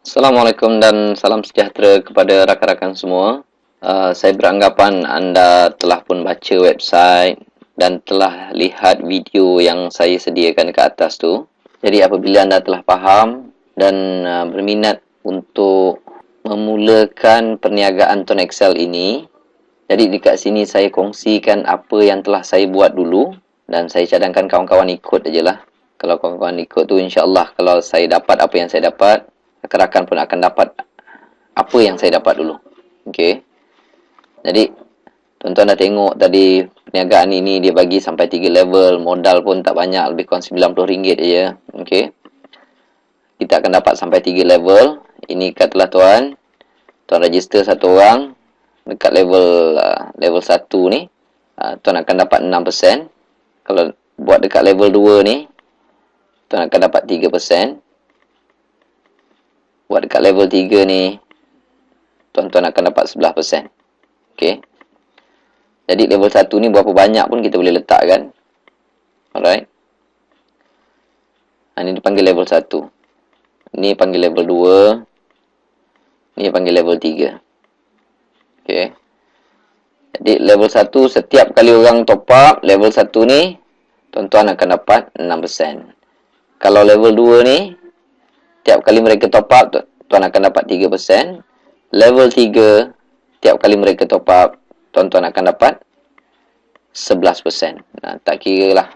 Assalamualaikum dan salam sejahtera kepada rakan-rakan semua. Saya beranggapan anda telah pun baca website dan telah lihat video yang saya sediakan ke atas tu. Jadi apabila anda telah faham dan berminat untuk memulakan perniagaan Tone Excel ini, jadi dekat sini saya kongsikan apa yang telah saya buat dulu dan saya cadangkan kawan-kawan ikut ajalah. Kalau kawan-kawan ikut tu insya-Allah kalau saya dapat apa yang saya dapat, rakan-rakan pun akan dapat apa yang saya dapat dulu. Okey. Jadi tuan-tuan dah tengok tadi perniagaan ini dia bagi sampai 3 level, modal pun tak banyak, lebih kurang RM90 aja. Okey. Kita akan dapat sampai 3 level. Ini katalah tuan. Tuan register satu orang dekat level 1 ni, tuan akan dapat 6%. Kalau buat dekat level 2 ni, tuan akan dapat 3%. Buat dekat level 3 ni, tuan-tuan akan dapat 11%. Okey. Jadi level 1 ni berapa banyak pun kita boleh letakkan. Alright. Ini dipanggil level 1. Ini panggil level 2. Ini panggil level 3. Okey. Jadi level 1 setiap kali orang top up level 1 ni, tuan-tuan akan dapat 6%. Kalau level 2 ni, tiap kali mereka top up, tuan akan dapat 3%. Level 3, tiap kali mereka top up, tuan-tuan akan dapat 11%. Tak kira lah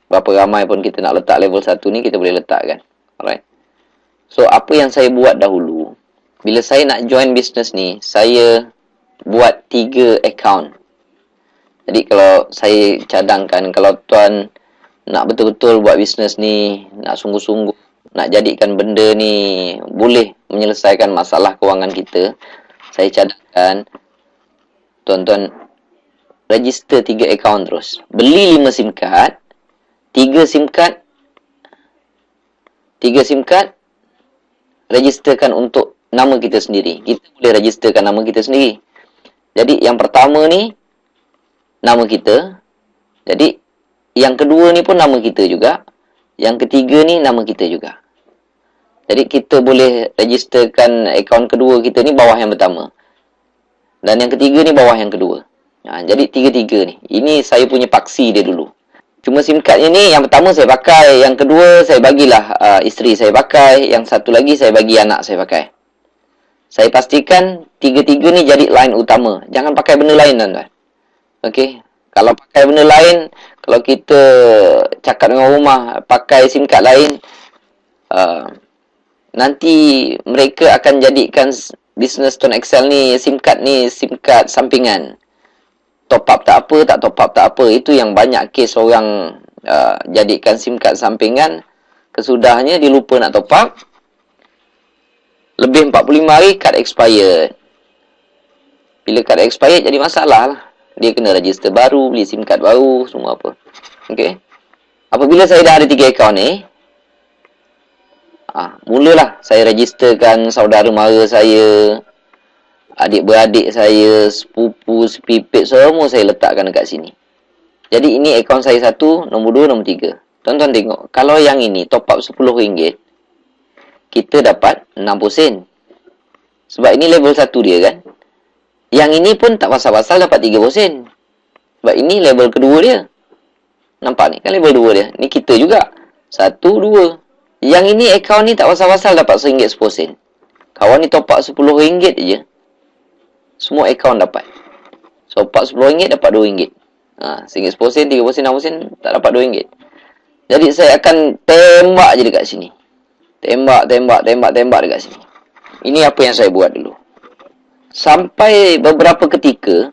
berapa ramai pun kita nak letak level 1 ni, kita boleh letakkan. Alright. So, apa yang saya buat dahulu, bila saya nak join bisnes ni, saya buat 3 account. Jadi, kalau saya cadangkan, kalau tuan nak betul-betul buat bisnes ni, nak sungguh-sungguh, nak jadikan benda ni boleh menyelesaikan masalah kewangan kita, saya cadangkan tuan-tuan register 3 akaun terus. Beli 5 SIM card, 3 SIM card, 3 SIM card registerkan untuk nama kita sendiri. Kita boleh registerkan nama kita sendiri. Jadi yang pertama ni nama kita. Jadi yang kedua ni pun nama kita juga. Yang ketiga ni nama kita juga. Jadi kita boleh registerkan akaun kedua kita ni bawah yang pertama. Dan yang ketiga ni bawah yang kedua. Jadi tiga-tiga ni. Ini saya punya paksi dia dulu. Cuma SIM cardnya ni yang pertama saya pakai. Yang kedua saya bagilah isteri saya pakai. Yang satu lagi saya bagi anak saya pakai. Saya pastikan tiga-tiga ni jadi line utama. Jangan pakai benda lain tuan-tuan. Okey. Kalau pakai benda lain, kalau kita cakap dengan rumah pakai SIM card lain, nanti mereka akan jadikan bisnes Tone Excel ni, SIM card sampingan. Top up tak apa, tak top up tak apa. Itu yang banyak kes orang jadikan SIM card sampingan, kesudahnya dia lupa nak top up. Lebih 45 hari, card expired. Bila card expired, jadi masalah lah. Dia kena register baru, beli SIM card baru, semua apa. Okey. Apabila saya dah ada 3 akaun ni, mulalah saya registerkan saudara mara saya, adik-beradik saya, sepupu, sepipit, semua saya letakkan dekat sini. Jadi ini akaun saya 1, nombor 2, nombor 3. Tuan-tuan tengok, kalau yang ini top up RM10, kita dapat 60 sen. Sebab ini level 1 dia kan. Yang ini pun tak pasal-pasal dapat 30 sen. Sebab ini level kedua dia. Nampak ni kan level 2 dia. Ni kita juga. 1, 2. Yang ini akaun ni tak pasal-pasal dapat RM1 10 sen. Kawan ni top up RM10 je. Semua akaun dapat. So, top up RM10 dapat RM2. RM1 10 sen, 30 sen, 60 sen tak dapat RM2. Jadi saya akan tembak je dekat sini. Tembak dekat sini. Ini apa yang saya buat dulu. Sampai beberapa ketika,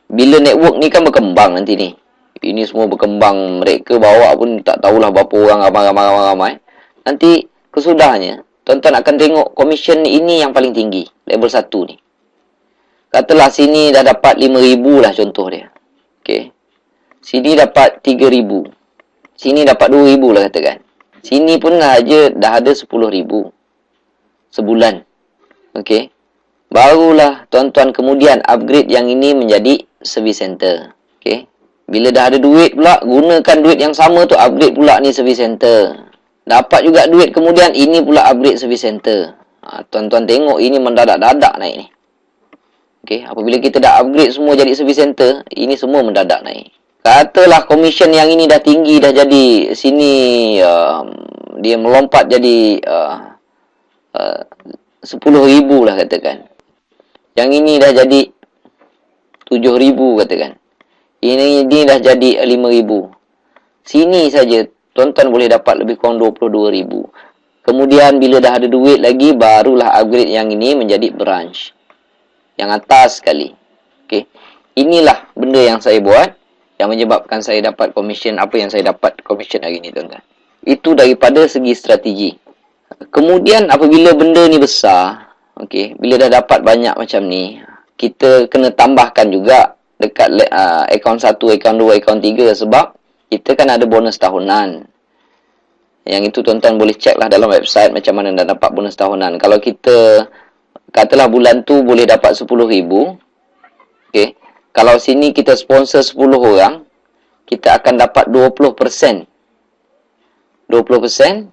bila network ni kan berkembang nanti ni. Ini semua berkembang. Mereka bawa pun tak tahulah berapa orang ramai. Nanti kesudahnya, tuan-tuan akan tengok komisen ini yang paling tinggi. Level 1 ni. Katalah sini dah dapat RM5,000 lah contoh dia. Okey. Sini dapat RM3,000. Sini dapat RM2,000 lah katakan. Sini pun aja dah ada RM10,000 sebulan. Okey. Barulah tuan-tuan kemudian upgrade yang ini menjadi service center. Okey. Bila dah ada duit pula, gunakan duit yang sama tu upgrade pula ni service center. Dapat juga duit kemudian ini pula upgrade service center. Tuan-tuan tengok ini mendadak-dadak naik ni. Okey, apabila kita dah upgrade semua jadi service center, ini semua mendadak naik. Katalah komisen yang ini dah tinggi, dah jadi sini dia melompat jadi 10,000 lah katakan. Yang ini dah jadi 7,000 katakan. Ini dah jadi 5,000. Sini saja tuan-tuan boleh dapat lebih kurang 22,000. Kemudian bila dah ada duit lagi, barulah upgrade yang ini menjadi branch. Yang atas sekali. Okey. Inilah benda yang saya buat yang menyebabkan saya dapat komisen apa yang saya dapat komisen hari ni, tuan-tuan. Itu daripada segi strategi. Kemudian apabila benda ni besar, okey, bila dah dapat banyak macam ni, kita kena tambahkan juga dekat akaun 1, akaun 2, akaun 3 sebab kita kan ada bonus tahunan. Yang itu tuan-tuan boleh check lah dalam website macam mana dah dapat bonus tahunan. Kalau kita katalah bulan tu boleh dapat 10,000. Okey. Kalau sini kita sponsor 10 orang, kita akan dapat 20%. 20%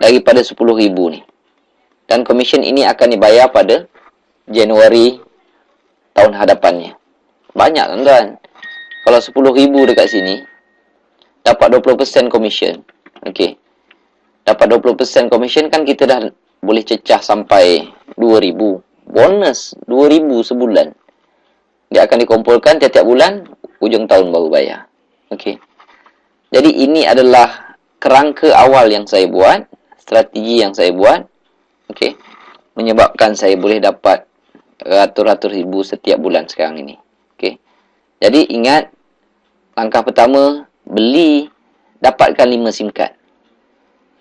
daripada 10,000 ni. Dan komisen ini akan dibayar pada Januari tahun hadapannya. Banyak tuan-tuan. Kalau 10,000 dekat sini, dapat 20% komisen. Okey. Dapat 20% komisen kan kita dah boleh cecah sampai 2,000. Bonus 2,000 sebulan. Dia akan dikumpulkan tiap-tiap bulan, hujung tahun baru bayar. Okey. Jadi ini adalah kerangka awal yang saya buat, strategi yang saya buat. Okey. Menyebabkan saya boleh dapat ratus-ratus ribu setiap bulan sekarang ini. Okey. Jadi ingat, langkah pertama, dapatkan 5 SIM card.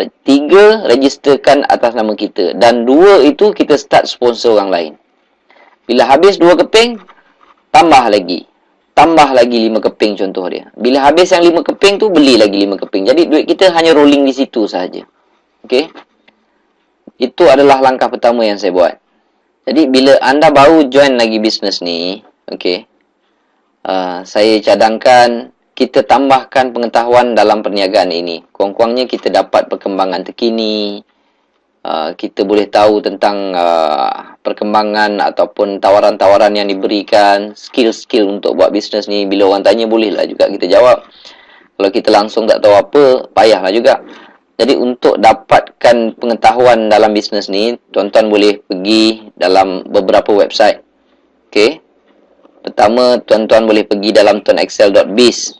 3, registerkan atas nama kita. Dan 2 itu kita start sponsor orang lain. Bila habis 2 keping, tambah lagi 5 keping contoh dia. Bila habis yang 5 keping tu, beli lagi 5 keping. Jadi duit kita hanya rolling di situ sahaja. Okey. Itu adalah langkah pertama yang saya buat. Jadi bila anda baru join lagi bisnes ni, okey, saya cadangkan kita tambahkan pengetahuan dalam perniagaan ini. Kurang-kurangnya kita dapat perkembangan terkini. Kita boleh tahu tentang perkembangan ataupun tawaran-tawaran yang diberikan, skill-skill untuk buat bisnes ni. Bila orang tanya, bolehlah juga kita jawab. Kalau kita langsung tak tahu apa, payahlah juga. Jadi untuk dapatkan pengetahuan dalam bisnes ni, tuan-tuan boleh pergi dalam beberapa website. Okey. Pertama, tuan-tuan boleh pergi dalam tonexcel.biz.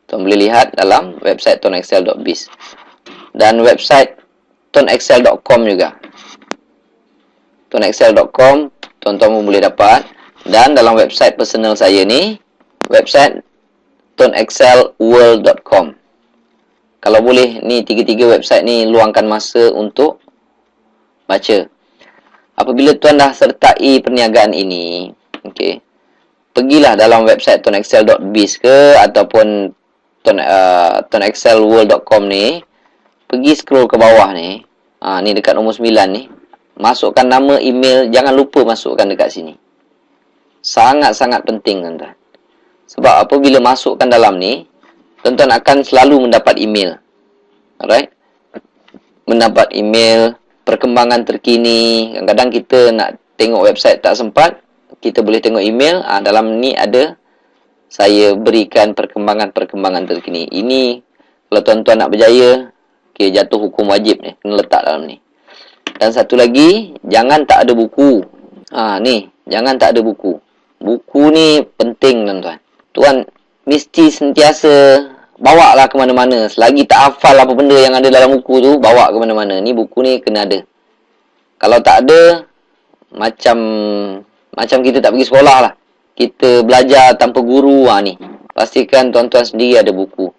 Tuan boleh lihat dalam website tonexcel.biz. Dan website tonexcel.com juga. Tonexcel.com, tuan-tuan pun boleh dapat. Dan dalam website personal saya ni, website tonexcelworld.com. Kalau boleh, ni 3 website ni luangkan masa untuk baca. Apabila tuan dah sertai perniagaan ini, okey, pergilah dalam website tonexcel.biz ke ataupun tonexcelworld.com ni. Pergi scroll ke bawah ni. Ni dekat nombor 9 ni. Masukkan nama, email. Jangan lupa masukkan dekat sini. Sangat-sangat penting, tuan-tuan. Sebab apabila masukkan dalam ni, tuan-tuan akan selalu mendapat email. Alright? Mendapat email, perkembangan terkini. Kadang-kadang kita nak tengok website tak sempat, kita boleh tengok email. Dalam ni ada saya berikan perkembangan-perkembangan terkini. Ini kalau tuan-tuan nak berjaya, okey, jatuh hukum wajib ni, kena letak dalam ni. Dan satu lagi, jangan tak ada buku. Ni, jangan tak ada buku. Buku ni penting, tuan-tuan. Tuan mesti sentiasa bawa lah ke mana-mana. Selagi tak hafal apa benda yang ada dalam buku tu, bawa ke mana-mana. Ni buku ni kena ada. Kalau tak ada, macam kita tak pergi sekolah lah. Kita belajar tanpa guru ni. Pastikan tuan-tuan sendiri ada buku.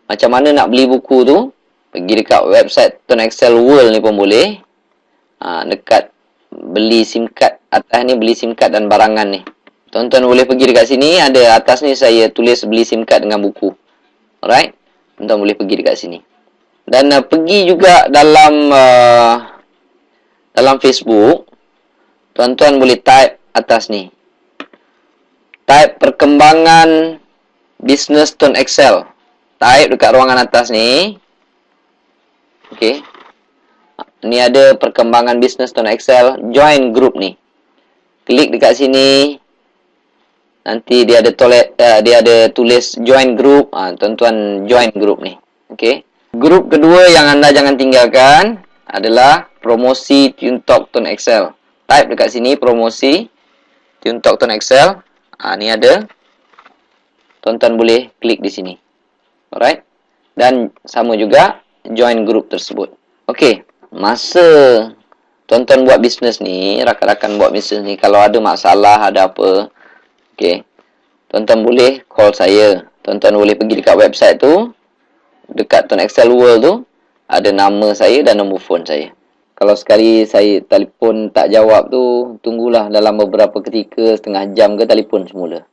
Macam mana nak beli buku tu? Pergi dekat website Tonexcel World ni pun boleh. Dekat beli SIM card. Atas ni beli SIM card dan barangan ni. Tuan-tuan boleh pergi dekat sini. Ada atas ni saya tulis beli SIM card dengan buku. Alright? Tuan-tuan boleh pergi dekat sini. Dan pergi juga dalam Facebook. Tuan-tuan boleh type atas ni. Type perkembangan bisnes Tonexcel. Type dekat ruangan atas ni. Okey. Ni ada perkembangan bisnes Tuan Excel. Join group ni. Klik dekat sini. Nanti dia ada tulis join group. Tuan-tuan join group ni. Okey. Grup kedua yang anda jangan tinggalkan adalah promosi TuneTalk Tuan Excel. Type dekat sini promosi TuneTalk Tuan Excel. Ni ada. Tuan-tuan boleh klik di sini. Alright. Dan sama juga join group tersebut. Okey. Masa tuan-tuan buat bisnes ni, rakan-rakan buat bisnes ni, kalau ada masalah, ada apa, okey, tuan-tuan boleh call saya. Tuan-tuan boleh pergi dekat website tu, dekat Tuan Excel World tu, ada nama saya dan nombor phone saya. Kalau sekali saya telefon tak jawab tu, tunggulah dalam beberapa ketika, setengah jam ke, telefon semula.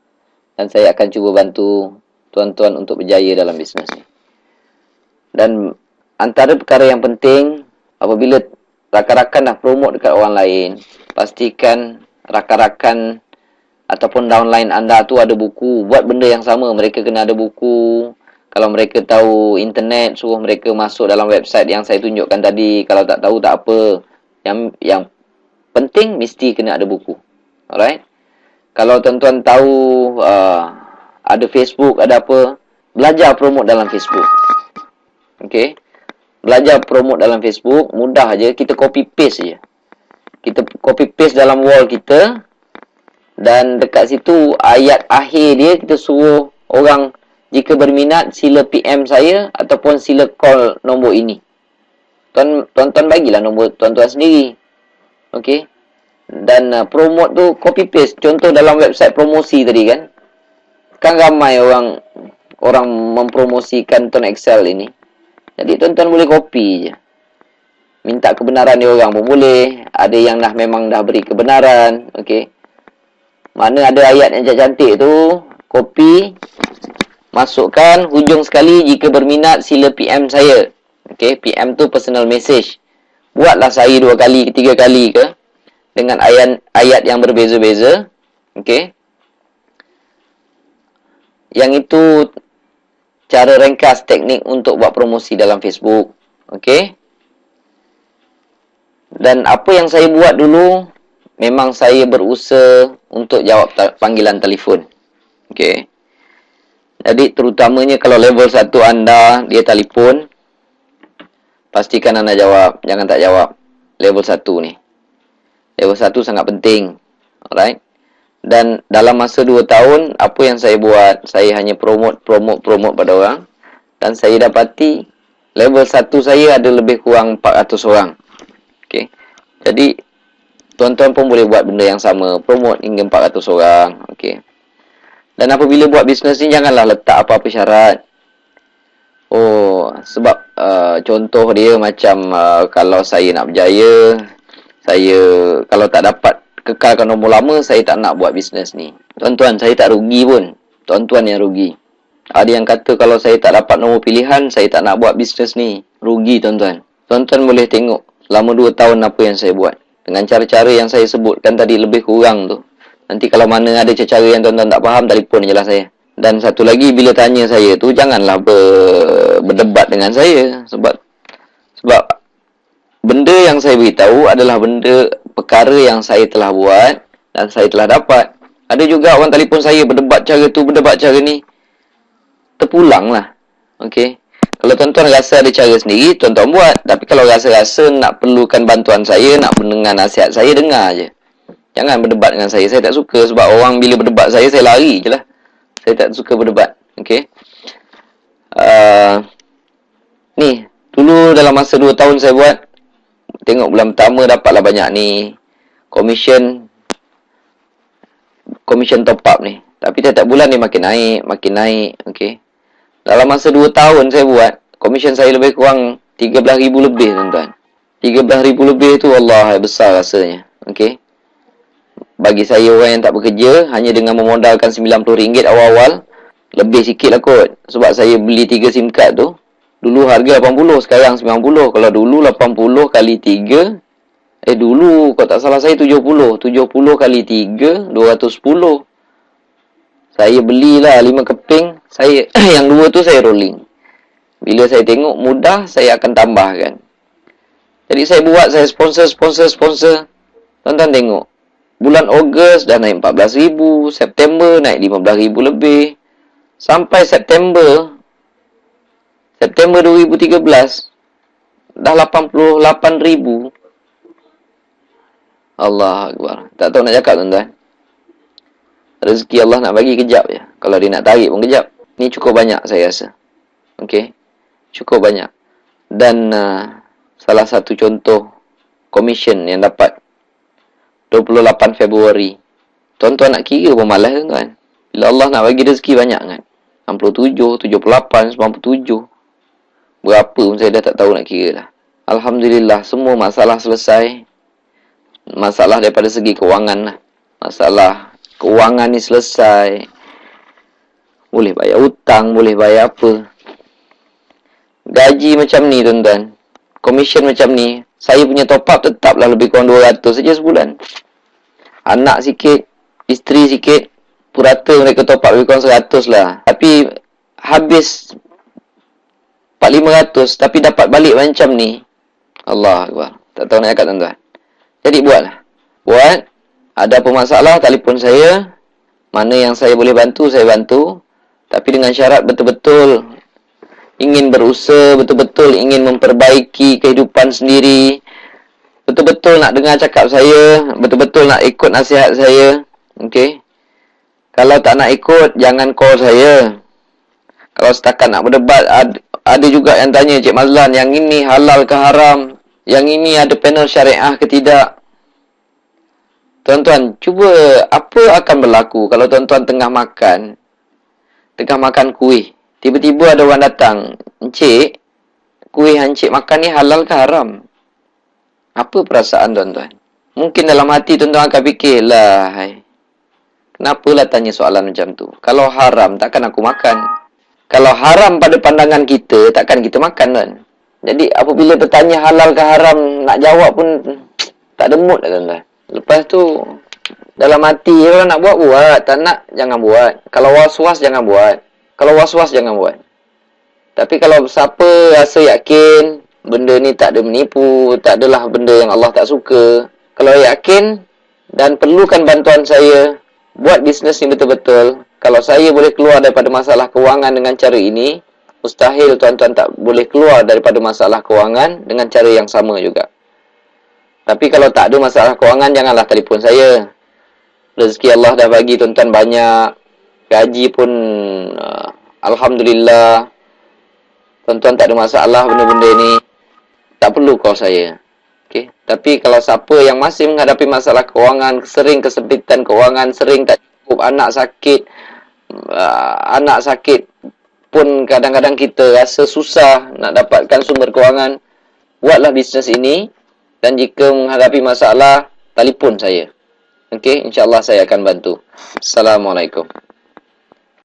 Dan saya akan cuba bantu tuan-tuan untuk berjaya dalam bisnes ni. Dan antara perkara yang penting, apabila rakan-rakan dah promote dekat orang lain, pastikan rakan-rakan ataupun downline anda tu ada buku. Buat benda yang sama, mereka kena ada buku. Kalau mereka tahu internet, suruh mereka masuk dalam website yang saya tunjukkan tadi. Kalau tak tahu, tak apa. Yang penting, mesti kena ada buku. Alright? Kalau tuan-tuan tahu ada Facebook, ada apa, belajar promote dalam Facebook. Okay? Belajar promote dalam Facebook, mudah aja. Kita copy paste je. Kita copy paste dalam wall kita. Dan dekat situ, ayat akhir dia, kita suruh orang, jika berminat, sila PM saya ataupun sila call nombor ini. Tuan-tuan bagilah nombor tuan-tuan sendiri. Okey. Dan promote tu copy paste. Contoh dalam website promosi tadi kan. Kan ramai orang mempromosikan Tuan Excel ini. Jadi tuan-tuan boleh copy je. Minta kebenaran dia orang pun boleh. Ada yang memang dah beri kebenaran. Okey. Mana ada ayat yang cantik tu, copy, masukkan hujung sekali, jika berminat sila PM saya. Okey, PM tu personal message. Buatlah saya 2 kali ke 3 kali ke dengan ayat yang berbeza-beza. Okey. Yang itu cara ringkas teknik untuk buat promosi dalam Facebook. Okey. Dan apa yang saya buat dulu, memang saya berusaha untuk jawab panggilan telefon. Okey. Jadi terutamanya kalau level 1 anda, dia telefon, pastikan anda jawab, jangan tak jawab. Level 1 ni. Level 1 sangat penting. Alright. Dan dalam masa 2 tahun, apa yang saya buat, saya hanya promote pada orang. Dan saya dapati level 1 saya ada lebih kurang 400 orang. Okey. Jadi tuan-tuan pun boleh buat benda yang sama, promote hingga 400 orang. Okey. Dan apabila buat bisnes ni, janganlah letak apa-apa syarat. Sebab contoh dia macam kalau saya nak berjaya, saya kalau tak dapat kekalkan nombor lama, saya tak nak buat bisnes ni. Tuan-tuan, saya tak rugi pun. Tuan-tuan yang rugi. Ada yang kata kalau saya tak dapat nombor pilihan, saya tak nak buat bisnes ni. Rugi tuan-tuan. Tuan-tuan boleh tengok selama 2 tahun apa yang saya buat. Dengan cara-cara yang saya sebutkan tadi lebih kurang tu. Nanti kalau mana ada cara yang tuan-tuan tak faham, telefon je lah saya. Dan satu lagi, bila tanya saya tu, janganlah berdebat dengan saya. Sebab benda yang saya beritahu adalah perkara yang saya telah buat dan saya telah dapat. Ada juga orang telefon saya berdebat cara tu, berdebat cara ni. Terpulang lah. Okey. Kalau tuan-tuan rasa ada cara sendiri, tuan-tuan buat. Tapi kalau rasa-rasa nak perlukan bantuan saya, nak mendengar nasihat saya, dengar je. Jangan berdebat dengan saya. Saya tak suka sebab orang bila berdebat saya lari je lah. Saya tak suka berdebat. Okey. Ni, dulu dalam masa 2 tahun saya buat, tengok bulan pertama dapatlah banyak ni. Commission top up ni. Tapi tiap-tiap bulan ni makin naik. Okey. Dalam masa 2 tahun saya buat, komisen saya lebih kurang 13,000 lebih, tuan-tuan. 13,000 lebih tu, Allah, besar rasanya. Okey. Bagi saya orang yang tak bekerja, hanya dengan memodalkan RM90 awal-awal, lebih sikit lah kot. Sebab saya beli 3 SIM card tu. Dulu harga 80, sekarang 90. Kalau dulu 80 kali 3, dulu, kalau tak salah saya 70. 70 kali 3, 210. Saya belilah 5 keping. Saya yang 2 tu saya rolling. Bila saya tengok mudah, saya akan tambahkan. Jadi saya buat, saya sponsor. Tuan-tuan tengok. Bulan Ogos dah naik 14,000, September naik 15,000 lebih. Sampai September 2013 dah 88,000. Allah Akbar. Tak tahu nak cakap tuan-tuan. Rezeki Allah nak bagi kejap je. Kalau dia nak tarik pun kejap. Ni cukup banyak saya rasa. Okey. Cukup banyak. Dan salah satu contoh komisen yang dapat 28 Februari. Tuan-tuan nak kira pun malas tuan-tuan. Bila Allah nak bagi rezeki banyak kan. 67, 78, 97. Berapa pun saya dah tak tahu nak kira lah. Alhamdulillah, semua masalah selesai. Masalah daripada segi kewangan lah. Masalah kewangan ni selesai. Boleh bayar hutang, boleh bayar apa. Gaji macam ni tuan-tuan. Komisen macam ni. Saya punya top up tetaplah lebih kurang 200 saja sebulan. Anak sikit, isteri sikit, purata mereka top up lebih kurang 100 lah. Tapi habis 400-500 tapi dapat balik macam ni. Allah Akbar. Tak tahu nak cakap tuan-tuan. Jadi buatlah. Buat. Ada apa masalah, telefon saya. Mana yang saya boleh bantu, saya bantu. Tapi dengan syarat betul-betul ingin berusaha, betul-betul ingin memperbaiki kehidupan sendiri. Betul-betul nak dengar cakap saya. Betul-betul nak ikut nasihat saya. Okey. Kalau tak nak ikut, jangan call saya. Kalau setakat nak berdebat, ada juga yang tanya, Cik Mazlan, yang ini halal ke haram? Yang ini ada panel syariah ke tidak? Tuan-tuan, cuba apa akan berlaku kalau tuan-tuan tengah makan kuih. Tiba-tiba ada orang datang, Encik, kuih yang Encik makan ni halal ke haram? Apa perasaan tuan-tuan? Mungkin dalam hati tuan-tuan akan fikir, lah, kenapalah tanya soalan macam tu? Kalau haram, takkan aku makan. Kalau haram pada pandangan kita, takkan kita makan kan? Jadi apabila bertanya halal ke haram, nak jawab pun tak ada mood lah tuan-tuan. Lepas tu, dalam hati, kalau nak buat, tak nak, jangan buat. Kalau was-was, jangan buat. Tapi kalau siapa rasa yakin, benda ni tak ada menipu, tak adalah benda yang Allah tak suka. Kalau yakin dan perlukan bantuan saya, buat bisnes ni betul-betul. Kalau saya boleh keluar daripada masalah kewangan dengan cara ini, mustahil tuan-tuan tak boleh keluar daripada masalah kewangan dengan cara yang sama juga. Tapi kalau tak ada masalah kewangan, janganlah telefon saya. Rezeki Allah dah bagi tuan-tuan banyak. Gaji pun Alhamdulillah. Tuan-tuan tak ada masalah benda-benda ni. Tak perlu call saya. Okay? Tapi kalau siapa yang masih menghadapi masalah kewangan, sering kesempitan kewangan, sering tak cukup, anak sakit pun kadang-kadang kita rasa susah nak dapatkan sumber kewangan, buatlah bisnes ini. Dan jika menghadapi masalah, telefon saya. Okey, insya-Allah saya akan bantu. Assalamualaikum.